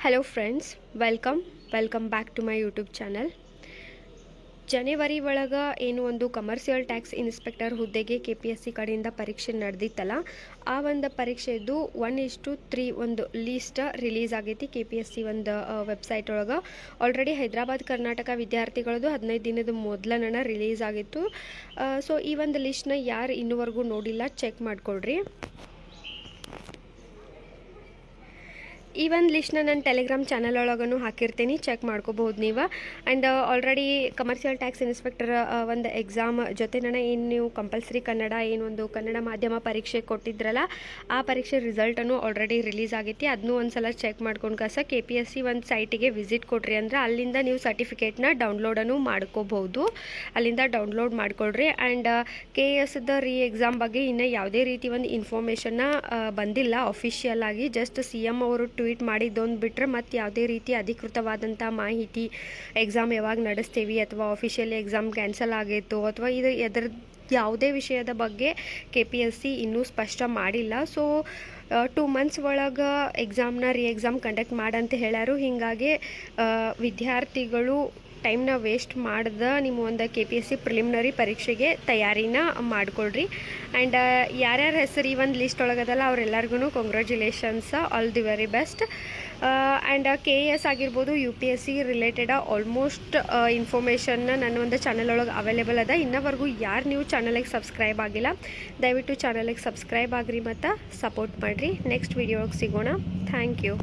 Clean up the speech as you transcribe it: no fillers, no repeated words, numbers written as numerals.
Hello friends, welcome back to my YouTube channel. ಜನವರಿ ಒಳಗೆ ಏನು ಒಂದು ಕಮರ್ಷಿಯಲ್ ಟ್ಯಾಕ್ಸ್ ಇನ್ಸ್ಪೆಕ್ಟರ್ ಹುದ್ದೆಗೆ KPSC ಕಡೆಯಿಂದ ಪರೀಕ್ಷೆ ನಡೆದಿತ್ತಲ್ಲ, ಆ ಒಂದು ಪರೀಕ್ಷೆದು 1:3 ಒಂದು ಲೀಸ್ಟ್ ರಿಲೀಸ್ ಆಗೈತಿ KPSC ಒಂದು ವೆಬ್ಸೈಟ್ ಒಳಗೆ. ಆಲ್ರೆಡಿ ಹೈದರಾಬಾದ್ ಕರ್ನಾಟಕ ವಿದ್ಯಾರ್ಥಿಗಳದು 15 ದಿನದ ಮೊದಲನ ರಿಲೀಸ್ ಆಗಿತ್ತು. ಸೊ ಈ ಒಂದು ಲಿಸ್ಟ್ನ ಯಾರು ಇನ್ನೂವರೆಗೂ ನೋಡಿಲ್ಲ, ಚೆಕ್ ಮಾಡ್ಕೊಳ್ರಿ. ಈ ಒಂದು ಲಿಸ್ಟ್ನ ನಾನು ಟೆಲಿಗ್ರಾಮ್ ಚಾನಲ್ ಒಳಗೂ ಹಾಕಿರ್ತೀನಿ, ಚೆಕ್ ಮಾಡ್ಕೋಬಹುದು ನೀವು. And already commercial tax inspector ಒಂದು ಎಕ್ಸಾಮ್ ಜೊತೆನ ಏನು ನೀವು ಕಂಪಲ್ಸರಿ ಕನ್ನಡ ಏನೊಂದು ಕನ್ನಡ ಮಾಧ್ಯಮ ಪರೀಕ್ಷೆ ಕೊಟ್ಟಿದ್ರಲ್ಲ, ಆ ಪರೀಕ್ಷೆ ರಿಸಲ್ಟನ್ನು ಆಲ್ರೆಡಿ ರಿಲೀಸ್ ಆಗೈತಿ. ಅದನ್ನೂ ಒಂದು ಸಲ ಚೆಕ್ ಮಾಡ್ಕೊಂಡು KPSC ಒಂದು ಸೈಟಿಗೆ ವಿಸಿಟ್ ಕೊಡ್ರಿ, ಅಂದರೆ ಅಲ್ಲಿಂದ ನೀವು ಸರ್ಟಿಫಿಕೇಟ್ನ ಡೌನ್ಲೋಡನ್ನು ಮಾಡ್ಕೋಬಹುದು. ಅಲ್ಲಿಂದ ಡೌನ್ಲೋಡ್ ಮಾಡ್ಕೊಳ್ರಿ. ಆ್ಯಂಡ್ KSದ ಎಕ್ಸಾಮ್ ಬಗ್ಗೆ ಇನ್ನೂ ಯಾವುದೇ ರೀತಿ ಒಂದು ಇನ್ಫಾರ್ಮೇಷನ್ನ ಬಂದಿಲ್ಲ ಅಫಿಷಿಯಲ್ ಆಗಿ. ಜಸ್ಟ್ CM ಅವರು ಟ್ವೀಟ್ ಮಾಡಿದ್ದೊಂದು ಬಿಟ್ಟರೆ ಮತ್ತು ಯಾವುದೇ ರೀತಿ ಅಧಿಕೃತವಾದಂಥ ಮಾಹಿತಿ, ಎಕ್ಸಾಮ್ ಯಾವಾಗ ನಡೆಸ್ತೀವಿ ಅಥವಾ ಅಫಿಷಿಯಲಿ ಎಕ್ಸಾಮ್ ಕ್ಯಾನ್ಸಲ್ ಆಗೈತೋ ಅಥವಾ ಇದು ಎದ್ರ ಯಾವುದೇ ವಿಷಯದ ಬಗ್ಗೆ KPSC ಇನ್ನೂ ಸ್ಪಷ್ಟ ಮಾಡಿಲ್ಲ. ಸೊ 2 ಮಂತ್ಸ್ ಒಳಗೆ ಎಕ್ಸಾಮ್ನ ಎಕ್ಸಾಮ್ ಕಂಡಕ್ಟ್ ಮಾಡಂತ ಹೇಳ್ಯಾರು. ಹೀಗಾಗಿ ವಿದ್ಯಾರ್ಥಿಗಳು ಟೈಮ್ನ ವೇಸ್ಟ್ ಮಾಡ್ದೆ ನಿಮ್ಮ ಒಂದು KPSC ಪ್ರಿಲಿಮಿನರಿ ಪರೀಕ್ಷೆಗೆ ತಯಾರಿನ ಮಾಡ್ಕೊಳ್ರಿ. ಆ್ಯಂಡ್ ಯಾರ್ಯಾರ ಹೆಸರು ಈ ಒಂದು ಲಿಸ್ಟ್ ಒಳಗದಲ್ಲ ಅವರೆಲ್ಲರಿಗೂ congratulations, all the very best. And KS ಆಗಿರ್ಬೋದು, UPSC ರಿಲೇಟೆಡ್ ಆಲ್ಮೋಸ್ಟ್ ಇನ್ಫಾರ್ಮೇಷನ್ನ ನನ್ನ ಒಂದು ಚಾನಲ್ ಒಳಗೆ ಅವೈಲೇಬಲ್ ಅದ. ಇನ್ನವರೆಗೂ ಯಾರು ನೀವು ಚಾನಲಿಗೆ ಸಬ್ಸ್ಕ್ರೈಬ್ ಆಗಿಲ್ಲ, ದಯವಿಟ್ಟು ಚಾನಲಿಗೆ ಸಬ್ಸ್ಕ್ರೈಬ್ ಆಗಿರಿ ಮತ್ತು ಸಪೋರ್ಟ್ ಮಾಡಿರಿ. ನೆಕ್ಸ್ಟ್ ವಿಡಿಯೋ ಒಳಗೆ ಸಿಗೋಣ. Thank you.